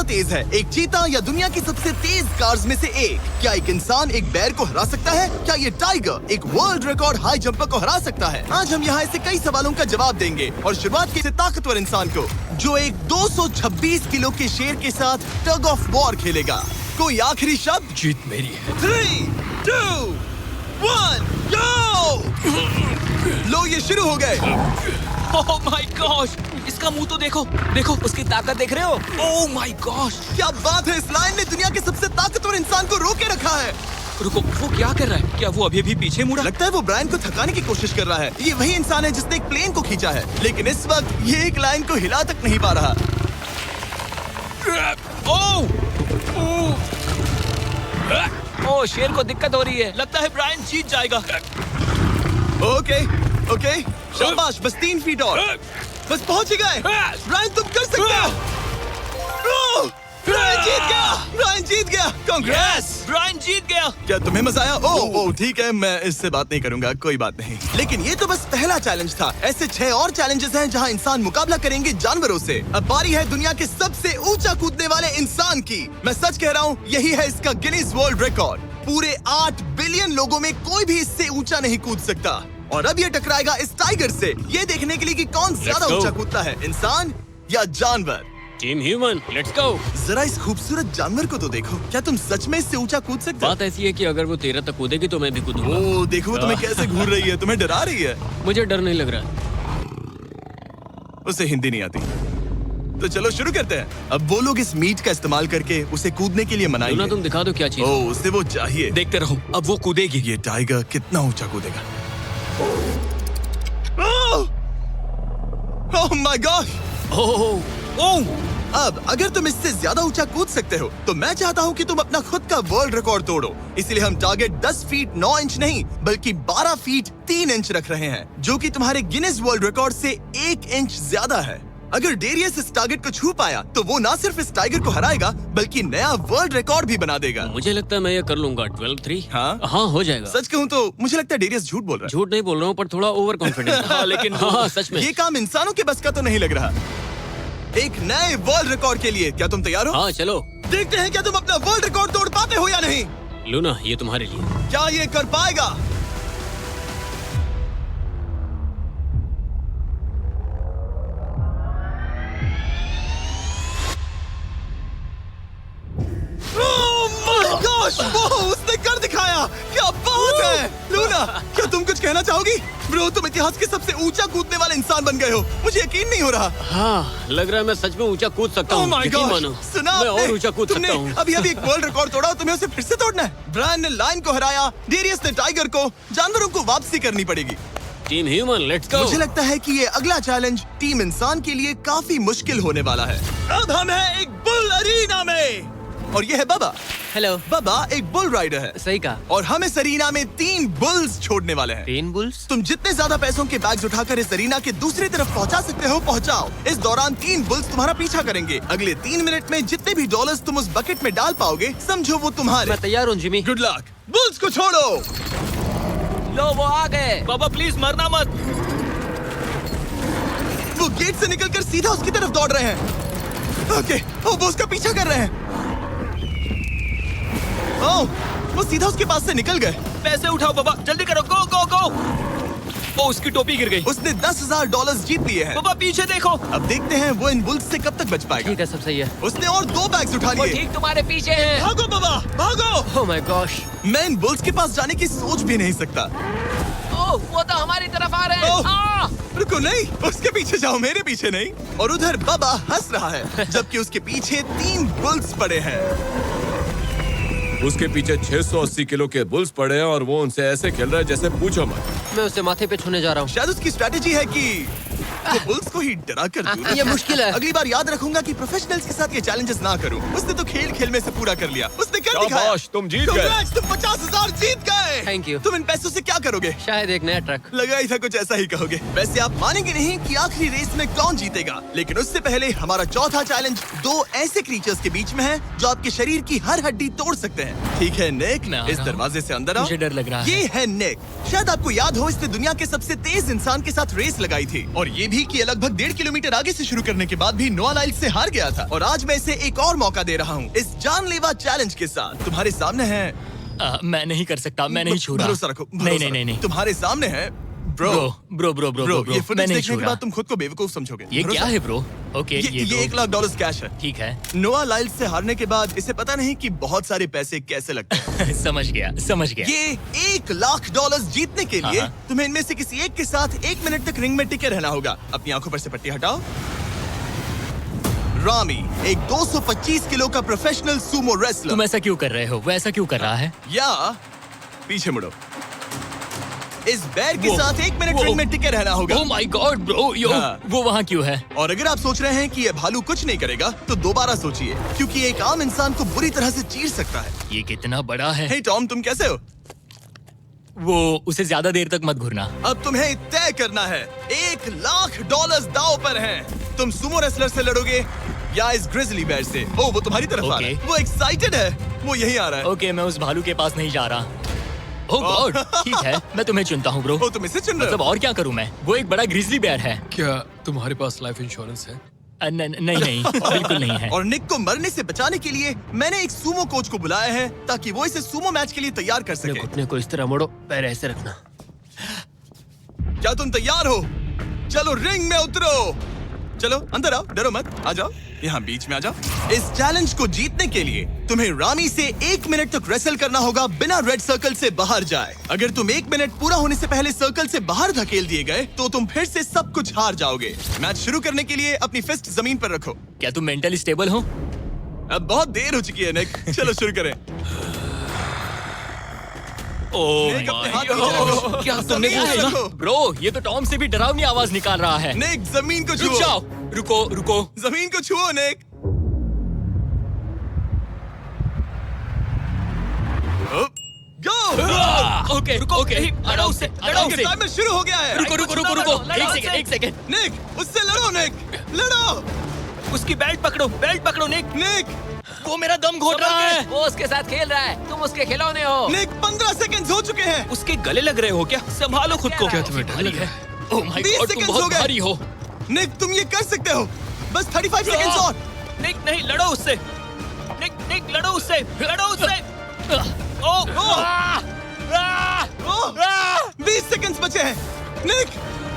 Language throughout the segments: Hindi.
तेज है, एक चीता या दुनिया की सबसे तेज कार्स में से एक? क्या एक इंसान एक बेर को हरा सकता है? क्या ये टाइगर एक वर्ल्ड रिकॉर्ड हाई जंपर को हरा सकता है? आज हम यहाँ ऐसे कई सवालों का जवाब देंगे और शुरुआत की ताकतवर इंसान को, जो एक 226 किलो के शेर के साथ टग ऑफ वॉर खेलेगा। कोई आखिरी शब्द? जीत मेरी है। 3, 2, 1, go! लो ये शुरू हो गए। ओह माय गॉश, इसका मुंह तो देखो, देखो उसकी ताकत देख रहे हो? ओह माय गॉश, क्या बात है, इस लायन ने दुनिया के सबसे ताकतवर इंसान को रोके रखा है। रुको, वो क्या कर रहा है? क्या वो अभी भी पीछे मुड़ा? लगता है वो ब्रायन को थकाने की कोशिश कर रहा है। ये वही इंसान है जिसने एक प्लेन को खींचा है, लेकिन इस वक्त ये एक लायन को हिला तक नहीं पा रहा। ओह, शेर को दिक्कत हो रही है। लगता है ब्रायन जीत जाएगा। ओके, शाबाश, बस 3 फीट और, बस पहुंच ही गए। ब्रायन तुम कर सकते हो। ब्रायन जीत गया, ब्रायन जीत गया। कांग्रेस, ब्रायन जीत गया। क्या तुम्हें मजा आया? ओह ठीक है, मैं इससे बात नहीं करूंगा, कोई बात नहीं। लेकिन ये तो बस पहला चैलेंज था। ऐसे 6 और चैलेंजेस हैं जहां इंसान मुकाबला करेंगे जानवरों से। अब बारी है दुनिया के सबसे ऊंचा कूदने वाले इंसान की। मैं सच कह रहा हूँ, यही है इसका गिनीज वर्ल्ड रिकॉर्ड। पूरे 8 बिलियन लोगों में कोई भी इससे ऊंचा नहीं कूद सकता। और अब ये टकराएगा इस टाइगर से, ये देखने के लिए कि कौन ज्यादा ऊंचा कूदता है, इंसान या जानवर। Team human, let's go. जरा इस खूबसूरत जानवर को तो देखो। क्या तुम सच में इससे ऊंचा कूद सकते हो? बात ऐसी है कि अगर वो 13 तक कूदेगी तो मैं भी कूदूंगा। ओह देखो, वो तुम्हें कैसे घूर रही है, तुम्हें डरा रही है। मुझे डर नहीं लग रहा। उसे हिंदी नहीं आती, तो चलो शुरू करते हैं। अब वो लोग इस मीट का इस्तेमाल करके उसे कूदने के लिए मनाएंगे। लूना, तुम दिखा दो क्या चीज। ओह, उसे वो चाहिए। देखते रहो, अब वो कूदेगी। ये टाइगर कितना ऊंचा कूदेगा। Oh my God. ओह, अब अगर तुम इससे ज्यादा ऊंचा कूद सकते हो तो मैं चाहता हूँ कि तुम अपना खुद का वर्ल्ड रिकॉर्ड तोड़ो। इसलिए हम टारगेट 10 फीट 9 इंच नहीं बल्कि 12 फीट 3 इंच रख रहे हैं, जो कि तुम्हारे गिनीज वर्ल्ड रिकॉर्ड से 1 इंच ज्यादा है। अगर डेरियस इस टारगेट को छू पाया तो वो न सिर्फ इस टाइगर को हराएगा बल्कि नया वर्ल्ड रिकॉर्ड भी बना देगा। मुझे लगता है मैं ये कर लूंगा। 12-3। हाँ हो जाएगा। सच कहूँ तो मुझे लगता है डेरियस झूठ बोल रहा झूठ नहीं बोल रहा हूँ, पर थोड़ा ओवर कॉन्फिडेंट। लेकिन हाँ, सच में ये काम इंसानों के बस का तो नहीं लग रहा। एक नए वर्ल्ड रिकॉर्ड के लिए क्या तुम तैयार हो? हाँ चलो, देखते हैं क्या तुम अपना वर्ल्ड रिकॉर्ड तोड़ पाते हो या नहीं। लूना, ये तुम्हारे लिए। क्या ये कर पाएगा? वो उसने कर दिखाया। क्या बात है लूना, क्या तुम कुछ कहना चाहोगी? ब्रो, तुम इतिहास के सबसे ऊंचा कूदने वाले इंसान बन गए हो। मुझे यकीन नहीं हो रहा। हाँ, लग रहा है मैं सच में ऊंचा कूद सकता हूँ। यकीन मानो, सुना मैं और ऊंचा कूद सकता हूँ। अभी एक वर्ल्ड रिकॉर्ड तोड़ा, तुम्हें उसे फिर से तोड़ना है। ब्रायन ने लायन को हराया, डेरियस ने टाइगर को, जानवरों को वापसी करनी पड़ेगी। Team human, let's go. मुझे लगता है कि ये अगला चैलेंज टीम इंसान के लिए काफी मुश्किल होने वाला है। अब हम हैं एक बुल अरीना में और ये है बाबा। हेलो। बाबा एक बुल राइडर है। सही कहा। और हम इस अरीना में 3 बुल्स छोड़ने वाले हैं। 3 बुल्स? तुम जितने ज्यादा पैसों के बैग्स उठाकर इस अरीना के दूसरी तरफ पहुंचा सकते हो पहुंचाओ। इस दौरान 3 बुल्स तुम्हारा पीछा करेंगे। अगले 3 मिनट में जितने भी डॉलर्स तुम उस बकेट में डाल पाओगे समझो वो तुम्हारे। मैं तैयार हूँ जिमी। Good luck. बुल्स को छोड़ो। लो, वो आ गए। बाबा प्लीज मरना मत। वो गेट से निकलकर सीधा उसकी तरफ दौड़ रहे हैं। ओके, वो उसका पीछा कर रहे हैं। ओह, वो सीधा उसके पास से निकल गए। पैसे उठाओ बाबा, जल्दी करो, गो गो गो। ओ, उसकी टोपी गिर गई। उसने $10,000 जीत लिए हैं। बाबा पीछे देखो। अब देखते हैं वो इन बुल्स से कब तक बच पाएगा। ठीक है, सब सही है। उसने और 2 बैग्स उठा वो लिए। ठीक तुम्हारे पीछे है। भागो बाबा, भागो। Oh my gosh. मैं इन बुल्स के पास जाने की सोच भी नहीं सकता। ओह, वो तो हमारी तरफ आ रहे ओह, हैं। रुको, नहीं, उसके पीछे जाओ, मेरे पीछे नहीं। और उधर बाबा हंस रहा है जबकि उसके पीछे 3 बुल्स पड़े हैं। उसके पीछे 680 किलो के बुल्स पड़े हैं और वो उनसे ऐसे खेल रहा है जैसे पूछो मत। मैं उसे माथे पे छूने जा रहा हूँ। शायद उसकी स्ट्रेटेजी है कि वो बुल्स को ही डरा कर दूर ये मुश्किल है। अगली बार याद रखूंगा कि प्रोफेशनल्स के साथ ये चैलेंजेस ना करूं। उसने तो खेल खेल में से पूरा कर लिया। उसने कर दिखाया। शाबाश, तुम जीत गए। Congrats, तुम 50,000 जीत गए। Thank you। तुम इन पैसों से क्या करोगे? शायद एक नया ट्रक। लगा ही था कुछ ऐसा ही कहोगे। वैसे आप मानेंगे नहीं कि आखिरी रेस में कौन जीतेगा, लेकिन उससे पहले हमारा चौथा चैलेंज 2 ऐसे क्रीचर्स के बीच में है जो आपके शरीर की हर हड्डी तोड़ सकते हैं। ठीक है निक, मैं आ इस रहा हूँ। दरवाजे से अंदर आओ। मुझे डर लग रहा है। ये है निक। शायद आपको याद हो, इसने दुनिया के सबसे तेज इंसान के साथ रेस लगाई थी, और ये भी कि ये लगभग 1.5 किलोमीटर आगे से शुरू करने के बाद भी नोआ लाइल्स से हार गया था। और आज मैं इसे एक और मौका दे रहा हूँ इस जानलेवा चैलेंज के साथ। तुम्हारे सामने है, मैं नहीं कर सकता, मैं नहीं छू रहा। भरोसा रखो, नहीं भरोसा नहीं नहीं रखो। नहीं। तुम्हारे सामने है bro. Bro bro bro bro, bro ये मैं फुटेज नहीं देखने छू के रहा। बाद तुम खुद को बेवकूफ समझोगे। ये भरोसा क्या है ब्रो? ओके ये तो- $1 लाख कैश है। ठीक है। नोआ लाइल्स से हारने के बाद इसे पता नहीं कि बहुत सारे पैसे कैसे लगते हैं। समझ गया समझ गया। ये $1 लाख जीतने के लिए हाँ। तुम्हें इनमें से किसी एक के साथ 1 मिनट तक रिंग में टिके रहना होगा। अपनी आंखों पर से पट्टी हटाओ। रामी एक 225 किलो का प्रोफेशनल सूमो रेसलर। तुम ऐसा क्यों कर रहे हो? वो ऐसा क्यों कर रहा है? या पीछे मुड़ो। इस बैर के वो- साथ 1 मिनट वो- रिंग में टिके रहना होगा। ओह माय गॉड ब्रो, यो हाँ। वो वहाँ क्यों है? और अगर आप सोच रहे हैं कि ये भालू कुछ नहीं करेगा, तो दोबारा सोचिए, क्योंकि एक आम इंसान को बुरी तरह से चीर सकता है। ये कितना बड़ा है। हे टॉम, तुम कैसे हो? वो उसे ज्यादा देर तक मत घूरना। अब तुम्हें तय करना है। $1 लाख दांव पर हैं। तुम सुमो रेसलर से लड़ोगे या इस ग्रिजली बेयर से? ओ, वो तुम्हारी तरफ आ रहा है। Okay. वो एक्साइटेड है। वो यहीं आ रहा है। ओके, मैं उस भालू के पास नहीं जा रहा। ओह गॉड, ठीक है, मैं तुम्हें चुनता हूँ ब्रो। ओ, तुम इसे चुन रहे मतलब हो? और क्या करूँ मैं? वो एक बड़ा ग्रिजली बेयर है। क्या तुम्हारे पास लाइफ इंश्योरेंस है? नहीं बिल्कुल नहीं है। और निक को मरने से बचाने के लिए मैंने एक सूमो कोच को बुलाया है, ताकि वो इसे सूमो मैच के लिए तैयार कर अपने सके। घुटने को इस तरह मोड़ो, पैर ऐसे रखना। क्या तुम तैयार हो? चलो रिंग में उतरो। चलो अंदर आओ, डरो मत, आ जाओ, यहाँ बीच में आ जाओ। इस चैलेंज को जीतने के लिए तुम्हें रामी से 1 मिनट तक रेसल करना होगा बिना रेड सर्कल से बाहर जाए। अगर तुम 1 मिनट पूरा होने से पहले सर्कल से बाहर धकेल दिए गए, तो तुम फिर से सब कुछ हार जाओगे। मैच शुरू करने के लिए अपनी फिस्ट जमीन पर रखो। क्या तुम मेंटली स्टेबल हो? अब बहुत देर हो चुकी है निक, चलो शुरू करें। ओह निक, अपने हाथ माय नीचे रखो। गॉड, क्या तुमने जमीन कहा पे है? रखो। ब्रो, ये तो टॉम से भी डरावनी आवाज निकाल रहा है। निक, जमीन को रुक छुओ। जाओ, रुको। जमीन को छुओ निक। गो। ओके, लड़ो उससे। टाइमर शुरू हो गया है। रुको, एक सेकंड। निक, उससे लड़ो निक, लड़ो। उसकी बेल्ट पकड़ो निक। निक, वो मेरा दम घोट रहा है। वो उसके साथ खेल रहा है, तुम उसके खिलौने हो। निक 15 सेकंड्स हो चुके हैं। उसके गले लग रहे हो क्या? संभालो खुद को। क्या तुम्हें डर लग रहा है? ओह माय 20 गॉड, तुम सेकंड्स हो बहुत गए। भारी हो। निक, तुम ये कर सकते हो। बस 35 सेकंड्स और। निक नहीं, लड़ो उससे। निक लड़ो उससे। ओह, 20 सेकंड्स बचे हैं। निक,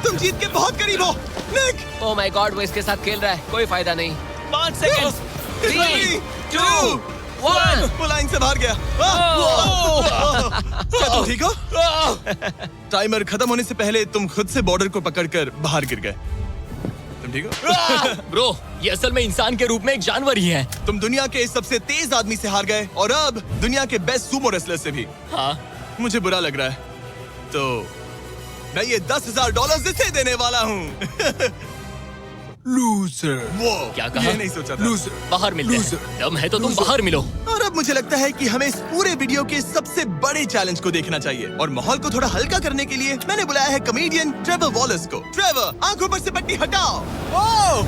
तुम जीत के बहुत करीब हो। निक, ओह माय गॉड, वो इसके साथ खेल रहा है, कोई फायदा नहीं। 5 सेकंड्स। 3, 2, 1 वो लाइन से बाहर गया। क्या तुम ठीक हो? टाइमर खत्म होने से पहले तुम खुद से बॉर्डर को पकड़कर बाहर गिर गए। तुम ठीक हो? ब्रो, ये असल में इंसान के रूप में एक जानवर ही है। तुम दुनिया के सबसे तेज आदमी से हार गए, और अब दुनिया के बेस्ट सूमो रेसलर से भी। हाँ, मुझे बुरा लग रहा है, तो मैं ये $10,000 इसे देने वाला हूँ। लूजर। वो क्या कहा? ये नहीं सोचा था। लूजर। बाहर मिलते हैं। Loser. दम है तो तुम बाहर मिलो। और अब मुझे लगता है कि हमें इस पूरे वीडियो के सबसे बड़े चैलेंज को देखना चाहिए, और माहौल को थोड़ा हल्का करने के लिए मैंने बुलाया है कॉमेडियन ट्रेवर वॉलस को। ट्रेवर, आंखों पर से पट्टी हटाओ। ओह!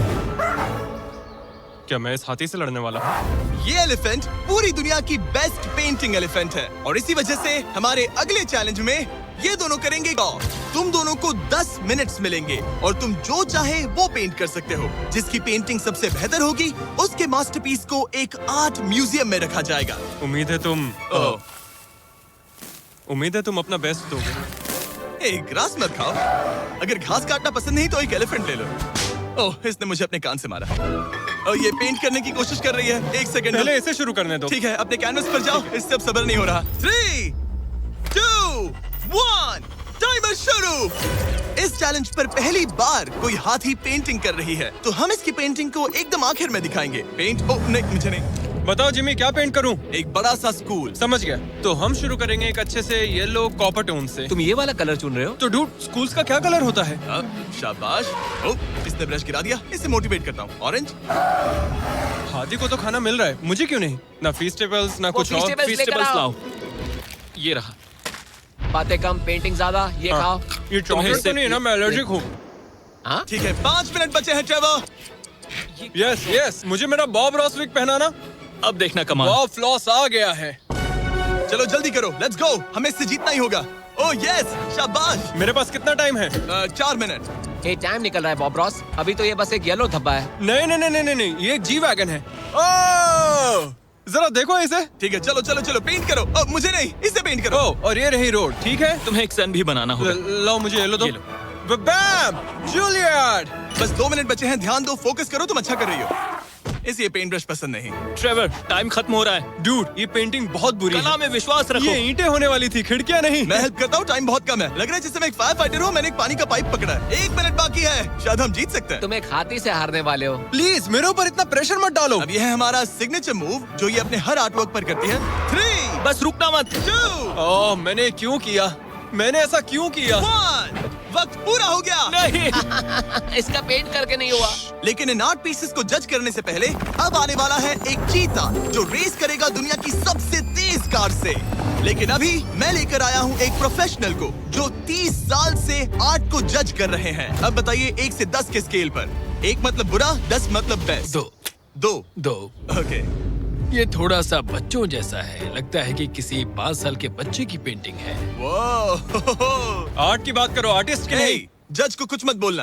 क्या मैं इस हाथी से लड़ने वाला हूँ? ये एलिफेंट पूरी दुनिया की बेस्ट पेंटिंग एलिफेंट है, और इसी वजह से हमारे अगले चैलेंज में ये दोनों करेंगे गॉल। तुम दोनों को 10 मिनट्स मिलेंगे, और तुम जो चाहे वो पेंट कर सकते हो। जिसकी पेंटिंग सबसे बेहतर होगी, उसके मास्टरपीस को एक आर्ट म्यूजियम में रखा जाएगा। उम्मीद है तुम अपना बेस्ट दोगे। ग्रास मत खाओ। अगर घास काटना पसंद नहीं तो एक एलिफेंट ले लो। ओह, इसने मुझे अपने कान से मारा। और ये पेंट करने की कोशिश कर रही है। 1 सेकंड। पहले इसे शुरू करने दो। ठीक है, अपने कैनवस पर जाओ। इससे अब सब्र नहीं हो रहा। 3, 2, 1, टाइमर शुरू। इस चैलेंज पर पहली बार कोई हाथी पेंटिंग कर रही है, तो हम इसकी पेंटिंग को एकदम आखिर में दिखाएंगे। पेंट, ओह नहीं, मुझे नहीं। बताओ जिमी, क्या पेंट करूं? एक बड़ा सा स्कूल। समझ गया। तो हम शुरू करेंगे एक अच्छे से येलो कॉपर टोन से। तुम ये वाला कलर चुन रहे हो? तो डूड, स्कूल्स का क्या कलर होता है? शाबाश। ओह, इसने ब्रश गिरा दिया। इसे मोटिवेट करता हूँ। ऑरेंज। हाथी को तो खाना मिल रहा है, मुझे क्यों नहीं? ना फीस्टेबल्स, ना कुछ और। Feastables लेकर आओ। ये रहा। बातें कम, पेंटिंग ज्यादा, ये खाओ। ये चॉकलेट तो नहीं है ना? मैं एलर्जिक हूँ। हाँ? ठीक है, 5 मिनट बचे हैं ट्रेवर। यस, मुझे मेरा बॉब रॉसविक पहनाना। अब देखना कमाल। बॉब फ्लॉस आ गया है। चलो जल्दी करो, लेट्स गो, हमें इससे जीतना ही होगा। ओह यस, शाबाश। मेरे पास कितना टाइम है? 4 मिनट। ये टाइम निकल रहा है बॉब रॉस। अभी तो ये बस एक येलो धब्बा है। नहीं नहीं नहीं नहीं नहीं, ये एक जी वैगन है। ओह, जरा देखो इसे। ठीक है, चलो चलो चलो, पेंट करो। मुझे नहीं, इसे पेंट करो। ओह, और ये रही रोड, ठीक है? तुम्हें एक सन भी बनाना होगा। लो मुझे येलो दो। ये लो। बैम, जूलियट। बस 2 मिनट बचे हैं, ध्यान दो, फोकस करो, तुम अच्छा कर रही हो। इसे ये पेंट ब्रश पसंद नहीं। ट्रेवर, टाइम खत्म हो रहा है। डूड, ये पेंटिंग बहुत बुरी कला है। में विश्वास रखो। ये ईंटें होने वाली थी, खिड़कियां नहीं। मैं हेल्प करता हूँ, टाइम बहुत कम है। लग रहा है जैसे मैं एक फायर फाइटर हूँ, मैंने एक पानी का पाइप पकड़ा है। 1 मिनट बाकी है, शायद हम जीत सकते हैं। तुम एक हाथी से हारने वाले हो। प्लीज मेरे ऊपर इतना प्रेशर मत डालो। अब ये है हमारा सिग्नेचर मूव, जो ये अपने हर आर्टवर्क पर करती है। 3, बस रुकना मत। 2, ओह, मैंने क्यों किया? मैंने ऐसा क्यों किया? 1, वक्त पूरा हो गया। नहीं। इसका पेंट करके नहीं हुआ। लेकिन इन आर्ट पीसेस को जज करने से पहले अब आने वाला है एक चीता जो रेस करेगा दुनिया की सबसे तेज कार से। लेकिन अभी मैं लेकर आया हूँ एक प्रोफेशनल को जो 30 साल से आर्ट को जज कर रहे हैं। अब बताइए 1 से 10 के स्केल पर। 1 मतलब बुरा, 10 मतलब बेस्ट। 2 ओके। ये थोड़ा सा बच्चों जैसा है। लगता है कि किसी 5 साल के बच्चे की पेंटिंग है। वो आर्ट की बात करो, आर्टिस्ट की नहीं। जज को कुछ मत बोलना।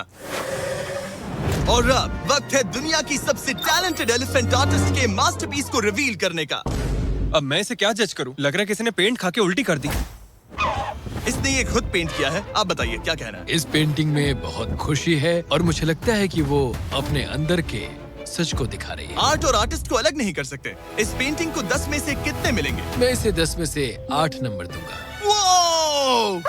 और अब वक्त है दुनिया की सबसे टैलेंटेड एलिफेंट आर्टिस्ट के मास्टरपीस को रिवील करने का। अब मैं इसे क्या जज करूं? लग रहा है किसी ने पेंट खा के उल्टी कर दी। इसने ये खुद पेंट किया है। आप बताइए क्या कहना है? इस पेंटिंग में बहुत खुशी है और मुझे लगता है कि वो अपने अंदर के सच को दिखा रही है। आर्ट और आर्टिस्ट को अलग नहीं कर सकते। इस पेंटिंग को 10 में से कितने मिलेंगे? मैं इसे 10 में से 8 नंबर दूंगा। वो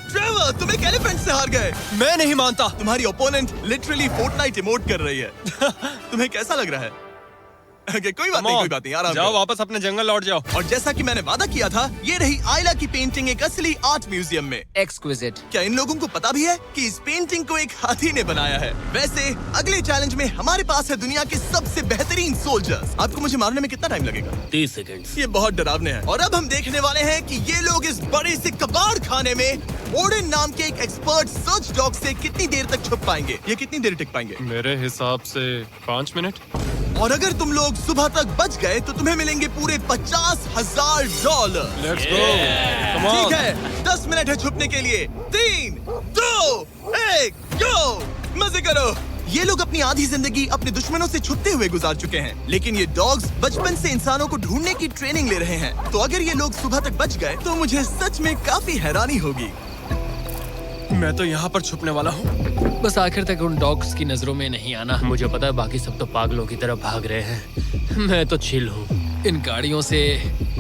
ट्रेवर, तुम एक एलिफेंट से हार गए। मैं नहीं मानता। तुम्हारी ओपोनेंट लिटरली फोर्टनाइट इमोट कर रही है। तुम्हें कैसा लग रहा है? Okay, कोई बात नहीं, आराम जाओ, करो। वापस अपने जंगल लौट जाओ। और जैसा कि मैंने वादा किया था, ये रही आयला की पेंटिंग एक असली आर्ट म्यूजियम में। एक्सक्विजिट। क्या इन लोगों को पता भी है कि इस पेंटिंग को एक हाथी ने बनाया है? वैसे अगले चैलेंज में हमारे पास है दुनिया के सबसे बेहतरीन सोल्जर्स। आपको मुझे मारने में कितना टाइम लगेगा? 30 सेकंड। ये बहुत डरावने है। और अब हम देखने वाले हैं कि ये लोग इस बड़े से कबाड़ खाने में ओडेन नाम के एक एक्सपर्ट सर्च डॉग से कितनी देर तक छुप पाएंगे। ये कितनी देर टिक पाएंगे? मेरे हिसाब से 5 मिनट। और अगर तुम लोग सुबह तक बच गए तो तुम्हें मिलेंगे पूरे $50,000। Let's go, come on. ठीक है, 10 मिनट है छुपने के लिए। 3, 2, 1, गो! मजे करो। ये लोग अपनी आधी जिंदगी अपने दुश्मनों से छुपते हुए गुजार चुके हैं, लेकिन ये डॉग्स बचपन से इंसानों को ढूंढने की ट्रेनिंग ले रहे हैं। तो अगर ये लोग सुबह तक बच गए तो मुझे सच में काफी हैरानी होगी। मैं तो यहाँ पर छुपने वाला हूँ। बस आखिर तक उन डॉग्स की नजरों में नहीं आना। मुझे पता है बाकी सब तो पागलों की तरह भाग रहे हैं। मैं तो चिल हूँ। इन गाड़ियों से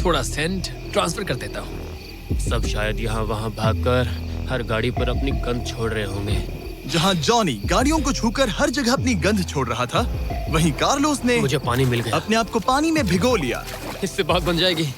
थोड़ा सेंट ट्रांसफर कर देता हूँ। सब शायद यहाँ वहाँ भागकर हर गाड़ी पर अपनी गंध छोड़ रहे होंगे। जहाँ जॉनी गाड़ियों को छूकर हर जगह अपनी गंध छोड़ रहा था, वहीं कार्लोस ने मुझे पानी मिल गया। अपने आप को पानी में भिगो लिया। इससे बात बन जाएगी।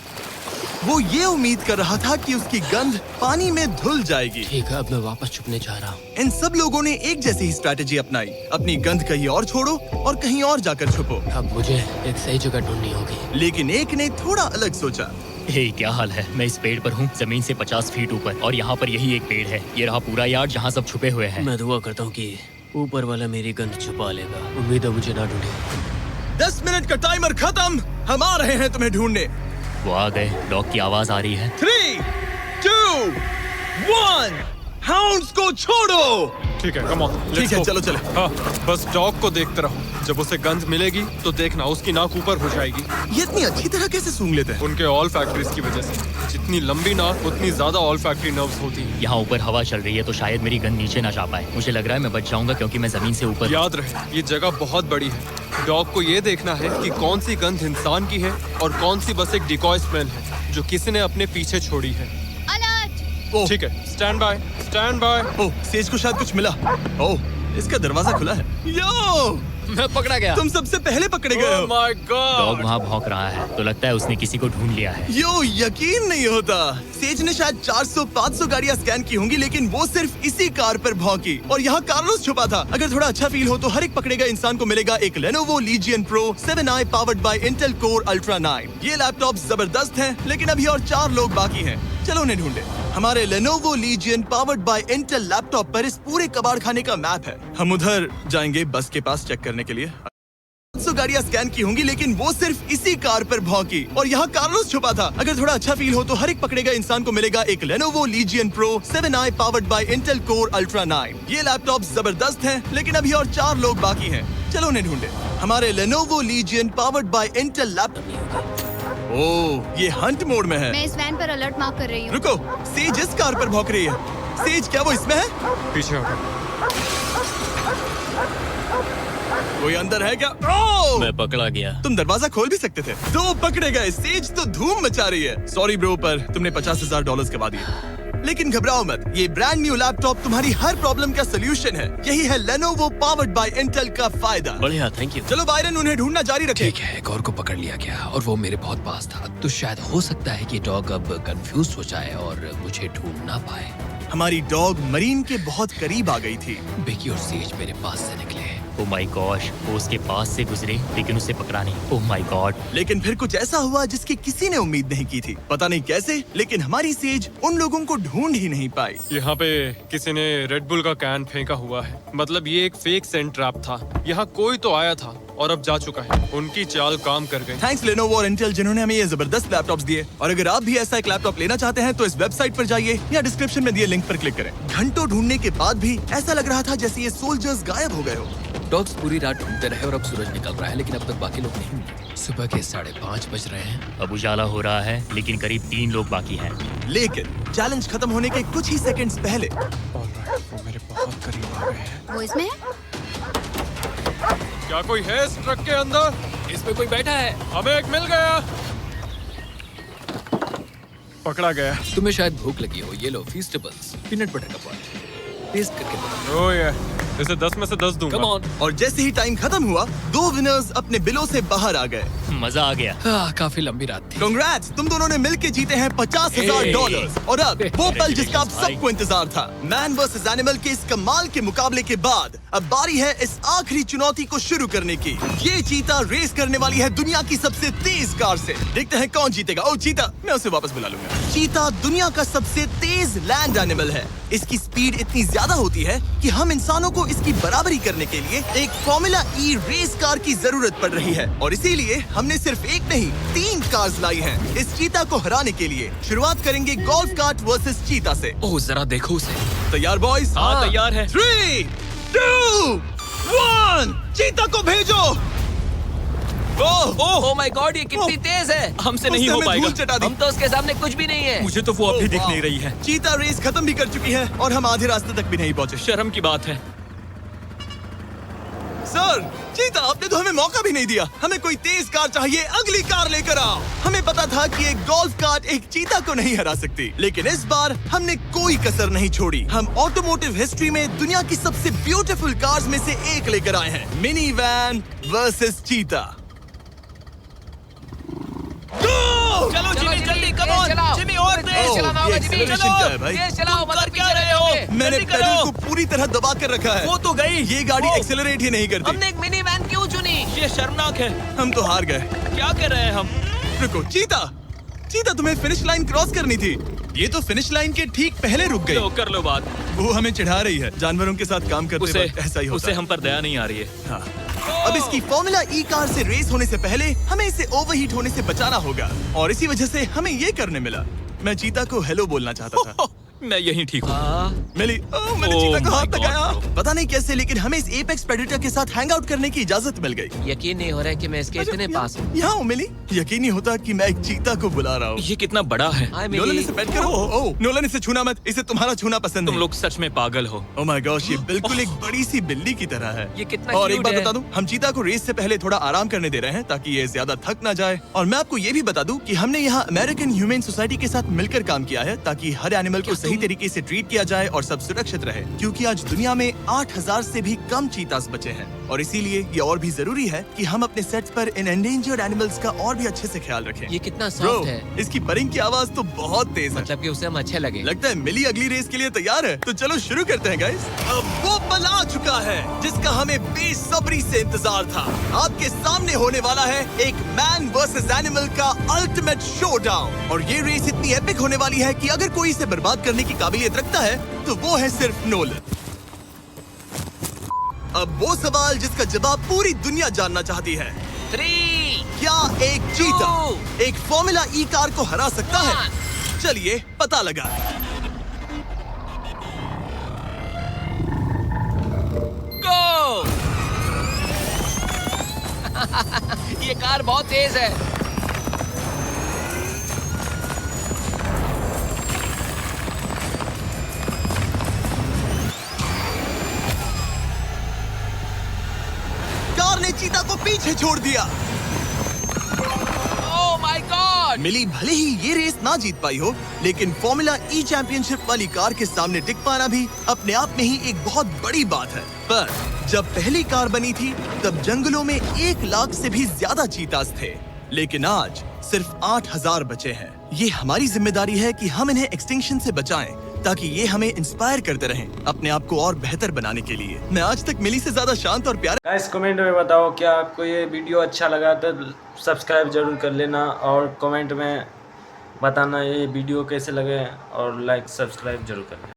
वो ये उम्मीद कर रहा था कि उसकी गंध पानी में धुल जाएगी। ठीक है, अब मैं वापस छुपने जा रहा हूँ। इन सब लोगों ने एक जैसी ही स्ट्रैटेजी अपनाई। अपनी गंध कहीं और छोड़ो और कहीं और जाकर छुपो। अब मुझे एक सही जगह ढूंढनी होगी। लेकिन एक ने थोड़ा अलग सोचा। हे, क्या हाल है? मैं इस पेड़ पर हूँ, जमीन से 50 फीट ऊपर, और यहाँ पर यही एक पेड़ है। ये रहा पूरा यार्ड जहाँ सब छुपे हुए हैं। मैं दुआ करता हूँ कि ऊपर वाला मेरी गंध छुपा लेगा। उम्मीद है मुझे ना ढूंढे। 10 मिनट का टाइमर खत्म। हम आ रहे हैं तुम्हें ढूंढने। वो आ गए। डॉग की आवाज आ रही है। 3, 2, 1, हाउंड्स को छोड़ो। ठीक है, कम ऑन। ठीक है, चलो चले। हाँ, बस डॉग को देखते रहो। जब उसे गंध मिलेगी तो देखना उसकी नाक ऊपर हो जाएगी। ये इतनी अच्छी तरह कैसे सूंघ लेते हैं? उनके ऑल फैक्ट्रीज की वजह से। जितनी लंबी नाक उतनी ज्यादा ऑल फैक्ट्री नर्व्स होती हैं। यहाँ ऊपर हवा चल रही है तो शायद मेरी गंध नीचे ना जा पाए। मुझे लग रहा है मैं बच जाऊंगा क्योंकि मैं जमीन से ऊपर। याद रहे, ये जगह बहुत बड़ी है। डॉग को ये देखना है कि कौन सी गंध इंसान की है और कौन सी बस एक डिकॉय स्मेल है जो किसी ने अपने पीछे छोड़ी है। ओह, ठीक है, stand by, stand by. Oh, says को शायद कुछ मिला। ओह, इसका दरवाजा खुला है। यो, मैं पकड़ा गया। तुम सबसे पहले पकड़े गए हो। My dog God. वहाँ भौंक रहा है तो लगता है उसने किसी को ढूंढ लिया है। यो, यकीन नहीं होता। सेज ने शायद 400-500 गाड़ियां स्कैन की होंगी, लेकिन वो सिर्फ इसी कार पर भौंकी। और यहाँ कार्लोस छुपा था। अगर थोड़ा अच्छा फील हो तो हर एक पकड़े गए इंसान को मिलेगा एक Lenovo Legion Pro 7i powered by Intel Core Ultra 9। ये लैपटॉप जबरदस्त हैं, लेकिन अभी और 4 लोग बाकी हैं। चलो उन्हें ढूंढे। हमारे Lenovo Legion powered by Intel laptop पर इस पूरे कबाड़ खाने का मैप है। हम उधर जाएंगे बस के पास चेक करने के लिए। सौ गाड़ियाँ स्कैन की होंगी, लेकिन वो सिर्फ इसी कार पर भौंकी और यहाँ कार्लोस छुपा था। अगर थोड़ा अच्छा फील हो तो हर एक पकड़ेगा इंसान को मिलेगा एक Lenovo Legion Pro 7i powered by Intel Core Ultra 9। ये लैपटॉप जबरदस्त है, लेकिन अभी और 4 लोग बाकी हैं। चलो उन्हें ढूंढे। हमारे Lenovo Legion powered by Intel laptop. Oh, ये हंट मोड में है। मैं इस वैन पर अलर्ट मार्क कर रही हूँ। रुको, सेज इस कार पर भौंक रही है। सेज, क्या वो इसमें है? पीछे हटो। कोई अंदर है क्या? ओह! मैं पकड़ा गया। तुम दरवाजा खोल भी सकते थे। 2 पकड़े गए। सेज तो धूम मचा रही है। सॉरी ब्रो, पर तुमने $50,000 गवा दिए। लेकिन घबराओ मत, ये ब्रांड न्यू लैपटॉप तुम्हारी हर प्रॉब्लम का सोल्यूशन है। यही है Lenovo powered by Intel का फायदा। बढ़िया, थैंक यू। चलो बायरन, उन्हें ढूंढना जारी रखे। ठीक है, एक और को पकड़ लिया गया और वो मेरे बहुत पास था। तो शायद हो सकता है कि डॉग अब कंफ्यूज हो जाए और मुझे ढूंढ ना पाए। हमारी डॉग मरीन के बहुत करीब आ गई थी। बेकी और सेज मेरे पास से निकले। ओह माय गॉश, वो उसके पास से गुजरे लेकिन उसे पकड़ा नहीं। Oh my God. लेकिन फिर कुछ ऐसा हुआ जिसकी किसी ने उम्मीद नहीं की थी। पता नहीं कैसे, लेकिन हमारी सेज उन लोगों को ढूंढ ही नहीं पाई। यहाँ पे किसी ने रेड बुल का कैन फेंका हुआ है। मतलब ये एक फेक सेंट ट्रैप था। यहाँ कोई तो आया था और अब जा चुका है। उनकी चाल काम कर गई। थैंक्स Lenovo और Intel, जिन्होंने हमें ये जबरदस्त लैपटॉप्स दिए। और अगर आप भी ऐसा एक लैपटॉप लेना चाहते हैं तो इस वेबसाइट पर जाइए या डिस्क्रिप्शन में दिए लिंक पर क्लिक करें। घंटों ढूंढने के बाद भी ऐसा लग रहा था जैसे ये सोल्जर्स गायब हो गए हो। डॉग्स पूरी रात ढूंढते रहे और अब सूरज निकल रहा है, लेकिन अब तक बाकी लोग नहीं मिले। सुबह के 5:30 बज रहे हैं। अब उजाला हो रहा है लेकिन करीब 3 लोग बाकी हैं। लेकिन चैलेंज खत्म होने के कुछ ही सेकंड्स पहले वो मेरे बहुत करीब आ गए हैं। वो इसमें है? क्या कोई है इस ट्रक के अंदर? इसमें कोई बैठा है। हमें एक मिल गया। पकड़ा गया। तुम्हें शायद भूख लगी हो। ये लो फीस्टेबल्स, पीनट बटर का पॉट। टेस्ट करके बताओ। ओह ये, इसे 10 में से 10 दूंगा। Come on. और जैसे ही टाइम खत्म हुआ, 2 विनर्स अपने बिलों से बाहर आ गए। मजा आ गया। काफी लंबी रात थी। कांग्रेट्स, तुम दोनों ने मिलके जीते हैं $50,000। और अब वो पल जिसका आप सबको इंतजार था, मैन वर्सेस एनिमल के इस कमाल के मुकाबले के बाद अब बारी है इस आखिरी चुनौती को शुरू करने की। ये चीता रेस करने वाली है दुनिया की सबसे तेज कार से। देखते हैं कौन जीतेगा। ओ चीता, मैं उसे वापस बुला लूंगा। चीता दुनिया का सबसे तेज लैंड एनिमल है। इसकी स्पीड इतनी ज्यादा होती है कि हम इंसानों को इसकी बराबरी करने के लिए एक फॉर्मूला ई रेस कार की जरूरत पड़ रही है। और इसीलिए हमने सिर्फ एक नहीं 3 कार्स लाई हैं इस चीता को हराने के लिए। शुरुआत करेंगे गोल्फ कार्ट वर्सेस चीता से। ओह, जरा देखो उसे। तैयार बॉयज? हाँ, तैयार है। 3, 2, 1, चीता को भेजो। ओह माय गॉड, ये कितनी तेज है। हमसे नहीं उसने हो हमें पाएगा। धूल चटा दी। हम तो उसके सामने कुछ भी नहीं है। मुझे तो वो अब भी दिख वाह। नहीं रही है। चीता रेस खत्म भी कर चुकी है और हम आधे रास्ते तक भी नहीं पहुंचे। शर्म की बात है। सर, चीता, आपने तो हमें मौका भी नहीं दिया। हमें कोई तेज कार चाहिए, अगली कार लेकर आओ। हमें पता था कि एक गोल्फ कार्ट एक चीता को नहीं हरा सकती, लेकिन इस बार हमने कोई कसर नहीं छोड़ी। हम ऑटोमोटिव हिस्ट्री में दुनिया की सबसे ब्यूटीफुल कार्स में से एक लेकर आए हैं। मिनी वैन वर्सेस चीता। चलो जिमी, जल्दी कम ऑन जिमी, और तेज ओह, चलाना ये होगा जिमी। acceleration चलो क्या है भाई? तेज चलाओ, तुम कर मगर क्या पीछे रहे हो? रहोगे। मैंने जल्दी पेडल करो। को पूरी तरह दबा कर रखा है। वो तो गई। ये गाड़ी ओह, एक्सेलरेट ही नहीं करती। हमने एक मिनी वैन क्यों चुनी? ये शर्मनाक है। हम तो हार गए। क्या कर रहे हैं हम? रुको, चीता, चीता, तुम्हें फिनिश लाइन क्रॉस करनी थी। ये तो फिनिश लाइन के ठीक पहले रुक गई। लो, कर लो बात। वो हमें चिढ़ा रही है। जानवरों के साथ काम करते उसे वक्त ऐसा ही होता उसे है। हम पर दया नहीं आ रही है। हाँ। अब इसकी फॉर्मूला ई कार से रेस होने से पहले हमें इसे ओवरहीट होने से बचाना होगा, और इसी वजह से हमें ये करने मिला। मैं चीता को हेलो बोलना चाहता था। मैं यहीं ठीक हूँ। मिली। मैंने Oh चीता को my हाथ God, लगाया। bro. पता नहीं कैसे, लेकिन हमें इस एपेक्स प्रेडेटर के साथ हैंग आउट करने की इजाजत मिल गई। यकीन नहीं हो रहा है कि मैं इसके इतने पास हूँ। यहाँ हूँ मिली। यकीन नहीं होता कि मैं एक चीता को बुला रहा हूँ। ये कितना बड़ा है। हाय नोलन, मिली। इसे पेट करो। ओह, नोलन, इसे छूना मत। इसे तुम्हारा छूना पसंद तुम नहीं। लोग सच में पागल हो। ओह माय गॉश, ये बिल्कुल एक बड़ी सी बिल्ली की तरह है। ये कितना और एक cute बात है। बता दूं, हम चीता को रेस से पहले थोड़ा आराम करने दे रहे हैं ताकि ये ज्यादा थक ना जाए। और मैं आपको ये भी बता दूं कि हमने यहाँ अमेरिकन ह्यूमन सोसाइटी के साथ मिलकर काम किया है ताकि हर एनिमल को सही तरीके से ट्रीट किया जाए और सब सुरक्षित रहे, क्योंकि आज दुनिया में 8,000 से भी कम चीतास बचे हैं। और इसीलिए ये और भी जरूरी है कि हम अपने सेट्स पर इन एंडेंजर्ड एनिमल्स का और भी अच्छे से ख्याल रखें। ये कितना ब्रो, सॉफ्ट है। इसकी परिंग की आवाज तो बहुत तेज है। मतलब कि उसे हम अच्छे लगे। लगता है मिली अगली रेस के लिए तैयार है। तो चलो शुरू करते हैं गाइस। अब वो पल आ चुका है जिसका हमें बेसब्री से इंतजार था। आपके सामने होने वाला है एक मैन वर्सेस एनिमल का अल्टीमेट शोडाउन। और ये रेस इतनी एपिक होने वाली है कि अगर कोई इसे बर्बाद करने की काबिलियत रखता है तो वो है सिर्फ नोलन। अब वो सवाल जिसका जवाब पूरी दुनिया जानना चाहती है। 3, क्या एक चीता 2, एक फॉर्मूला ई कार को हरा सकता है? 1। चलिए पता लगा। गो। ये कार बहुत तेज है। कार ने चीता को पीछे छोड़ दिया। Oh my God. मिली भले ही ये रेस ना जीत पाई हो, लेकिन फॉर्मूला ई चैंपियनशिप वाली कार के सामने टिक पाना भी अपने आप में ही एक बहुत बड़ी बात है। पर जब पहली कार बनी थी तब जंगलों में 1 लाख से भी ज्यादा चीतास थे, लेकिन आज सिर्फ 8000 बचे हैं। ये हमारी जिम्मेदारी है कि हम इन्हें एक्सटिंक्शन से बचाएं, ताकि ये हमें इंस्पायर करते रहें अपने आप को और बेहतर बनाने के लिए। मैं आज तक मिली से ज्यादा शांत और प्यारा। गाइस कमेंट में बताओ क्या आपको ये वीडियो अच्छा लगा तो सब्सक्राइब जरूर कर लेना और कमेंट में बताना ये वीडियो कैसे लगे और लाइक सब्सक्राइब जरूर करना।